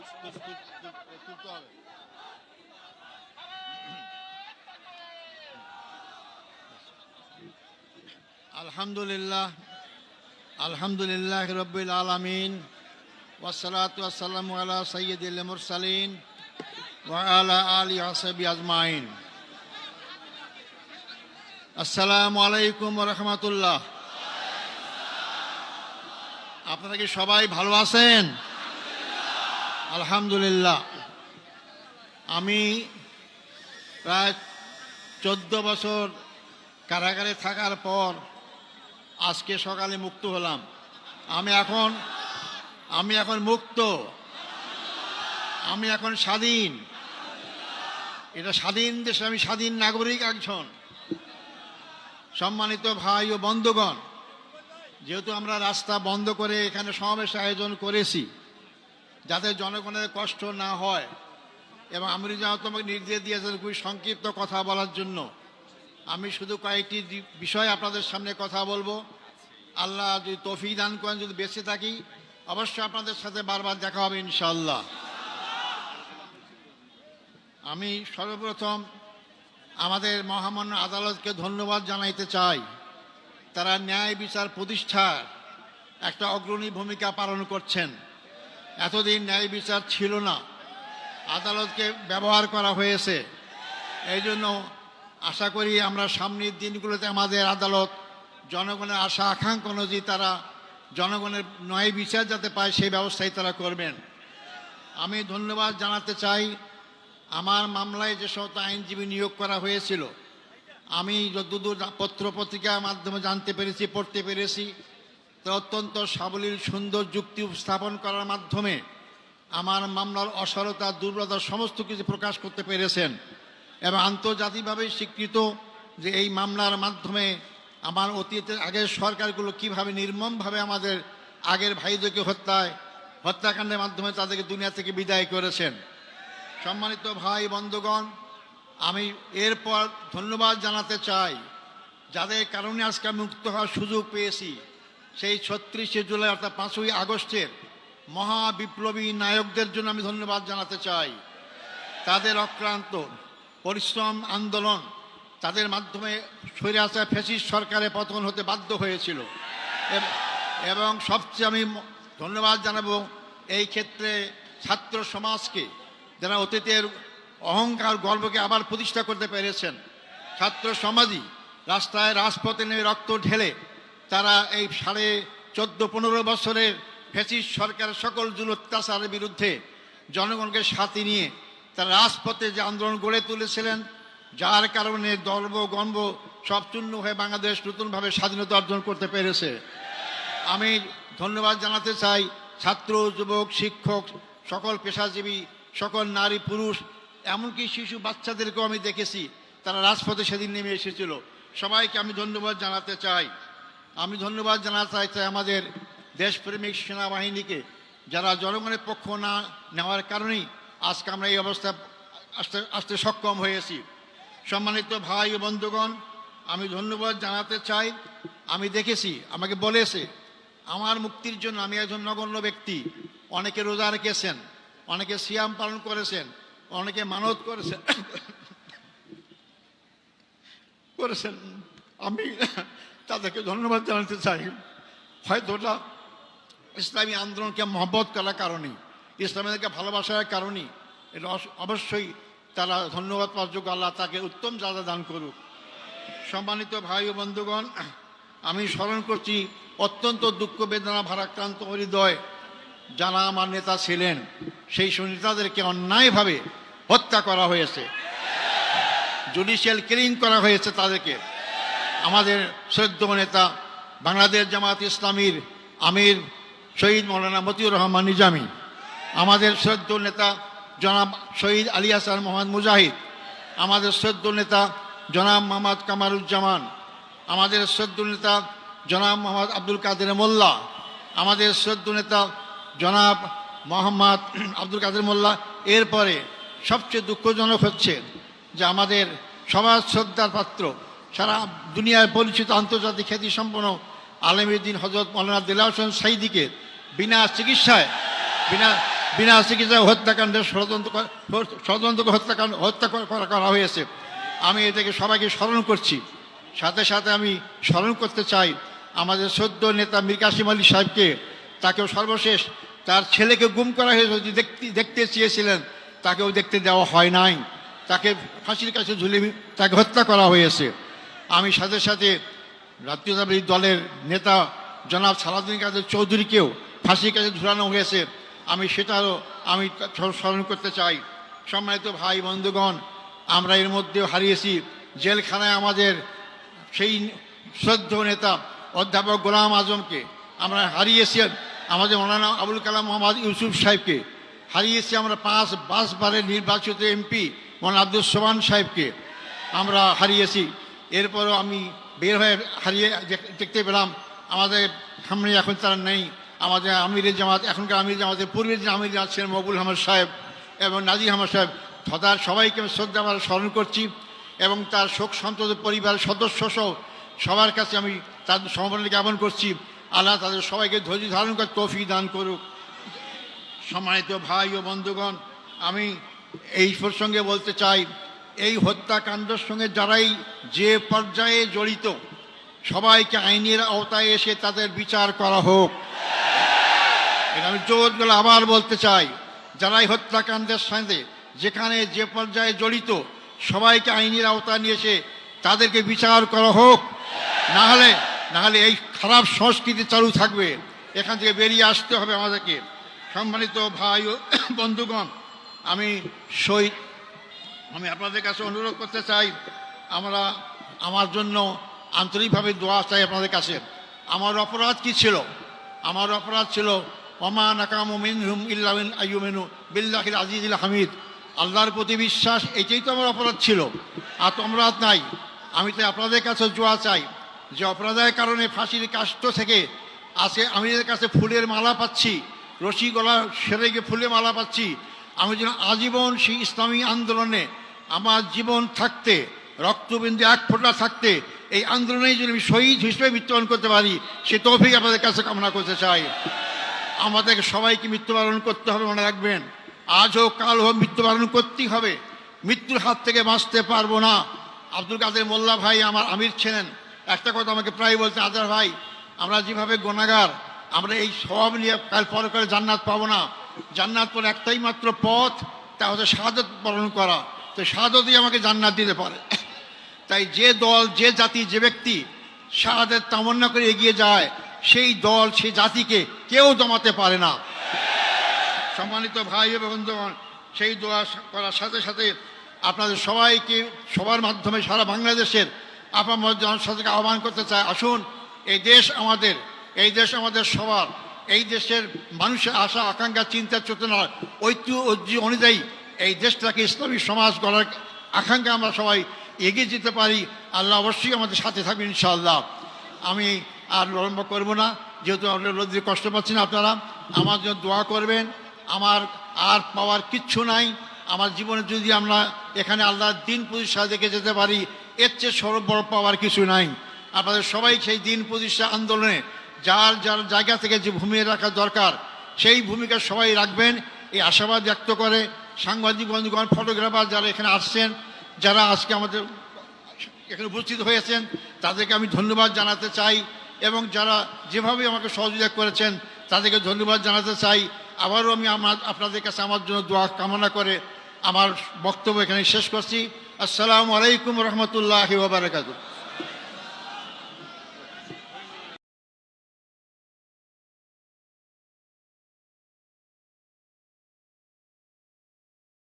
তুলতে হবে। আলহামদুলিল্লাহ, আলহামদুলিল্লাহ রব্বিল আলামিন, ওয়াসসালাতু ওয়াসসালামু আলা সাইয়্যিদিল মুরসালিন ওয়া আলা আলিহি ওয়া সাহবিহি আজমাইন। আসসালামু আলাইকুম ওয়া রাহমাতুল্লাহ। আপনারা কি সবাই ভালো আছেন? আলহামদুলিল্লাহ। আমি প্রায় 14 বছর কারাগারে থাকার পর আজকে সকালে মুক্ত হলাম। আমি এখন মুক্ত, আমি এখন স্বাধীন। এটা স্বাধীন দেশে আমি স্বাধীন নাগরিক একজন। সম্মানিত ভাই ও বন্ধুগণ, যেহেতু আমরা রাস্তা বন্ধ করে এখানে সমাবেশ আয়োজন করেছি যাতে জনগণের কষ্ট না হয়, এবং আমি যেন তোমাকে নির্দেশ দিয়েছেন খুবই সংক্ষিপ্ত কথা বলার জন্য, আমি শুধু কয়েকটি বিষয় আপনাদের সামনে কথা বলবো। আল্লাহ যদি তৌফিক দান করেন, যদি বেঁচে থাকি অবশ্যই আপনাদের সাথে বারবার দেখা হবে ইনশাআল্লাহ। আমি সর্বপ্রথম আমাদের মহামান্য আদালতকে ধন্যবাদ জানাইতে চাই। তারা ন্যায় বিচার প্রতিষ্ঠার একটা অগ্রণী ভূমিকা পালন করছেন। এতদিন ন্যায় বিচার ছিল না, আদালতকে ব্যবহার করা হয়েছে। এই জন্য আশা করি আমরা সামনের দিনগুলোতে আমাদের আদালত জনগণের আশা আকাঙ্ক্ষা অনুযায়ী তারা জনগণের ন্যায় বিচার যাতে পায় সেই ব্যবস্থাই তারা করবেন। আমি ধন্যবাদ জানাতে চাই আমার মামলায় যে সমস্ত আইনজীবী নিয়োগ করা হয়েছিল, আমি যতদূর পত্র পত্রিকার মাধ্যমে জানতে পেরেছি, পড়তে পেরেছি, তা অত্যন্ত সাবলীল সুন্দর যুক্তি উপস্থাপন করার মাধ্যমে আমার মামলার অসারতা, দুর্বলতা সমস্ত কিছু প্রকাশ করতে পেরেছেন। এবং আন্তর্জাতিকভাবে স্বীকৃত যে এই মামলার মাধ্যমে আমার অতীতের আগের সরকারগুলো কীভাবে নির্মমভাবে আমাদের আগের ভাইদেরকে হত্যাকাণ্ডের মাধ্যমে তাদেরকে দুনিয়া থেকে বিদায় করেছেন। সম্মানিত ভাই বন্ধুগণ, আমি এরপর ধন্যবাদ জানাতে চাই যাদের কারণে আজকে মুক্ত হওয়ার সুযোগ পেয়েছি। সেই 36শে জুলাই অর্থাৎ 5ই আগস্টের মহা বিপ্লবী নায়কদের জন্য আমি ধন্যবাদ জানাতে চাই। তাদের অক্লান্ত পরিশ্রম, আন্দোলন, তাদের মাধ্যমে স্বৈরাচার ফ্যাসিস্ট সরকারের পতন হতে বাধ্য হয়েছিল। এবং সবচেয়ে আমি ধন্যবাদ জানাবো এই ক্ষেত্রে ছাত্র সমাজকে, যারা অতীতের অহংকার গর্বকে আবার প্রতিষ্ঠা করতে পেরেছেন। ছাত্র সমাজই রাস্তায় রাজপথে নেমে রক্ত ঢেলে তারা এই 14.5 বছরের ফ্যাসিস্ট সরকারের সকল জুল অত্যাচারের বিরুদ্ধে জনগণকে সাথে নিয়ে তারা রাজপথে যে আন্দোলন গড়ে তুলেছিলেন, যার কারণে গর্ব গর্ব সব চূর্ণ হয়ে বাংলাদেশ নতুনভাবে স্বাধীনতা অর্জন করতে পেরেছে। আমি ধন্যবাদ জানাতে চাই ছাত্র, যুবক, শিক্ষক, সকল পেশাজীবী, সকল নারী পুরুষ, এমনকি শিশু বাচ্চাদেরকেও আমি দেখেছি তারা রাজপথে সেদিন নেমে এসেছিল। সবাইকে আমি ধন্যবাদ জানাতে চাই। আমি ধন্যবাদ জানাতে চাই আমাদের দেশপ্রেমিক সেনাবাহিনীকে, যারা জনগণের পক্ষ না নেওয়ার কারণেই আজকে আমরা এই অবস্থা আসতে সক্ষম হয়েছি। সম্মানিত ভাই ও বন্ধুগণ, আমি ধন্যবাদ জানাতে চাই। আমি দেখেছি, আমাকে বলেছে আমার মুক্তির জন্য আমি একজন নগণ্য ব্যক্তি। অনেকে রোজা রেখেছেন, অনেকে সিয়াম পালন করেছেন, অনেকে মানত করেছেন। আমি তাদেরকে ধন্যবাদ জানাতে চাই। হয়তো ওটা ইসলামী আন্দোলনকে মহব্বত করার কারণেই, ইসলামীদেরকে ভালোবাসার কারণেই, এটা অবশ্যই তারা ধন্যবাদ পাওয়ার যোগ্য। আল্লাহ তাকে উত্তম যাজা দান করুক। সম্মানিত ভাই ও বন্ধুগণ, আমি স্মরণ করছি অত্যন্ত দুঃখ বেদনা ভারাক্রান্ত হৃদয় যারা আমার নেতা ছিলেন, সেই নেতাদেরকে অন্যায়ভাবে হত্যা করা হয়েছে, জুডিশিয়াল কিলিং করা হয়েছে তাদেরকে। আমাদের শ্রদ্ধেয় নেতা বাংলাদেশ জামাত ইসলামীর আমির শহীদ মৌলানা মতিউর রহমান নিজামী, আমাদের শ্রদ্ধেয় নেতা জনাব শহীদ আলী হাসান মোহাম্মদ মুজাহিদ, আমাদের শ্রদ্ধেয় নেতা জনাব মোহাম্মদ কামারুজ্জামান, আমাদের শ্রদ্ধেয় নেতা জনাব মোহাম্মদ আব্দুল কাদের মোল্লা, আমাদের শ্রদ্ধেয় নেতা জনাব মোহাম্মদ আব্দুল কাদের মোল্লা। এরপরে সবচেয়ে দুঃখজনক হচ্ছে যে আমাদের সমাজ শ্রদ্ধার পাত্র, সারা দুনিয়ায় পরিচিত আন্তর্জাতিক খ্যাতিসম্পন্ন আলেমুদ্দিন হযরত মাওলানা দেলাওয়ার হোসেন সাঈদীকে বিনা চিকিৎসায় বিনা চিকিৎসায় হত্যাকাণ্ডের ষড়যন্ত্র হত্যা করা হয়েছে। আমি এটাকে সবাইকে স্মরণ করছি। সাথে সাথে আমি স্মরণ করতে চাই আমাদের সদ্য নেতা মীর কাসেম আলী সাহেবকে। তাকেও সর্বশেষ তার ছেলেকে গুম করা হয়েছে, দেখতে চেয়েছিলেন, তাকেও দেখতে দেওয়া হয় নাই, তাকে ফাঁসির কাছে ঝুলিয়ে তাকে হত্যা করা হয়েছে। আমি সাথে সাথে জাতীয়তাবাদী দলের নেতা জনাব সালাউদ্দিন কাদের চৌধুরীকেও ফাঁসির কাছে ঝুলানো হয়েছে, আমি সেটাও আমি স্মরণ করতে চাই। সম্মানিত ভাই বন্ধুগণ, আমরা এর মধ্যেও হারিয়েছি জেলখানায় আমাদের সেই শ্রদ্ধেয় নেতা অধ্যাপক গোলাম আজমকে, আমরা হারিয়েছি আমাদের মৌলানা আবুল কালাম মোহাম্মদ ইউসুফ সাহেবকে, হারিয়েছি আমরা 5 বারের নির্বাচিত এমপি মৌলানা আব্দুল সোবহান সাহেবকে আমরা হারিয়েছি। এরপরও আমি বের হয়ে দেখতে পেলাম আমাদের সামনে এখন তারা নেই। আমাদের আমিরের জামাত, এখনকার আমির জামাতের পূর্বের যে আমির জামাত ছিলেন মকবুল আহমদ সাহেব এবং নাজির আহমদ সাহেব, তার সবাইকে আমি শ্রদ্ধা আমরা স্মরণ করছি এবং তার শোক সন্তপ্ত পরিবারের সদস্য সহ সবার কাছে আমি তাদের সমবেদনা জ্ঞাপন করছি। আল্লাহ তাদের সবাইকে ধৈর্য ধারণ করে তৌফিক দান করুক। সম্মানিত ভাই ও বন্ধুগণ, আমি এই প্রসঙ্গে বলতে চাই, এই হত্যাকাণ্ডের সঙ্গে যারাই যে পর্যায়ে জড়িত সবাইকে আইনের আওতায় এসে তাদের বিচার করা হোক। এটা আমি জোর করে আবার বলতে চাই, যারাই হত্যাকাণ্ডের সাথে যেখানে যে পর্যায়ে জড়িত সবাইকে আইনের আওতায় নিয়ে এসে তাদেরকে বিচার করা হোক। না হলে এই খারাপ সংস্কৃতি চালু থাকবে, এখান থেকে বেরিয়ে আসতে হবে আমাদেরকে। সম্মানিত ভাই ও বন্ধুগণ, আমি আপনাদের কাছে অনুরোধ করতে চাই, আমার জন্য আন্তরিকভাবে দোয়া চাই আপনাদের কাছে। আমার অপরাধ কি ছিল? আমার অপরাধ ছিল ওমা নাকামু মিনহুম ইল্লা আন আইয়ুমিনু বিল্লাহিল আজিজিল হামিদ, আল্লাহর প্রতি বিশ্বাস, এটাই তো আমার অপরাধ ছিল, আর তো অপরাধ নাই। আমি তো আপনাদের কাছে দোয়া চাই যে অপরাধের কারণে ফাঁসির কাষ্ট থেকে আজকে আমি এদের কাছে ফুলের মালা পাচ্ছি, রশি গলা সেরে গিয়ে ফুলের মালা পাচ্ছি। আমি যেন আজীবন সেই ইসলামী আন্দোলনে আমার জীবন থাকতে, রক্তবিন্দু এক ফোঁটা থাকতে এই আন্দোলনেই যদি আমি শহীদ হিসেবে মৃত্যুবরণ করতে পারি, সে তৌফিক আপনাদের কাছে কামনা করতে চাই। আমাদেরকে সবাইকে মৃত্যুবরণ করতে হবে, মনে রাখবেন, আজ হোক কাল হোক মৃত্যুবরণ করতেই হবে, মৃত্যুর হাত থেকে বাঁচতে পারবো না। আব্দুল কাদের মোল্লা ভাই আমার আমির ছিলেন, একটা কথা আমাকে প্রায় বলতে, আজার ভাই, আমরা যেভাবে গুনাহগার, আমরা এই সব নিয়ে কাল পরে করে জান্নাত পাবো না। জান্নাত পরে একটাই মাত্র পথ, তা হচ্ছে শাহাদাত বরণ করা। তো শাহাদাতই আমাকে জান্নাত দিতে পারে। তাই যে দল, যে জাতি, যে ব্যক্তি শাহাদাত তামান্না করে এগিয়ে যায়, সেই দল, সেই জাতিকে কেউ দমাতে পারে না। সম্মানিত ভাই এবং বন্ধুগণ, সেই দোয়া করার সাথে সাথে আপনাদের সবাইকে, সবার মাধ্যমে সারা বাংলাদেশের আপনার জনসাধারণকে আহ্বান করতে চাই, আসুন, এই দেশ আমাদের সবার, এই দেশের মানুষের আশা আকাঙ্ক্ষা, চিন্তা চেতনা, ঐতিহ্য অনুযায়ী এই দেশটাকে ইসলামী সমাজ গড়ার আকাঙ্ক্ষা আমরা সবাই এগিয়ে যেতে পারি। আল্লাহ অবশ্যই আমাদের সাথে থাকবেন ইনশাআল্লাহ। আমি আর বিলম্ব করব না, যেহেতু আপনারা রোদ্রে কষ্ট পাচ্ছেন, আপনারা আমার জন্য দোয়া করবেন। আমার আর পাওয়ার কিচ্ছু নাই, আমার জীবনে যদি আমরা এখানে আল্লাহর দিন প্রতিষ্ঠা দেখে যেতে পারি, এর চেয়ে সর্ব বড় পাওয়ার কিছু নাই। আপনাদের সবাই সেই দিন প্রতিষ্ঠা আন্দোলনে যার যার জায়গা থেকে যে ভূমিকা রাখা দরকার, সেই ভূমিকা সবাই রাখবেন, এই আশাবাদ ব্যক্ত করে সাংবাদিক বন্ধুগণ, ফটোগ্রাফার যারা এখানে আসছেন, যারা আজকে আমাদের এখানে উপস্থিত হয়েছেন, তাদেরকে আমি ধন্যবাদ জানাতে চাই এবং যারা যেভাবে আমাকে সহযোগিতা করেছেন তাদেরকে ধন্যবাদ জানাতে চাই। আবারও আমি আপনাদের কাছে আমার জন্য দোয়া কামনা করে আমার বক্তব্য এখানে শেষ করছি। আসসালামু আলাইকুম রহমতুল্লাহি ওয়া বারাকাতুহু।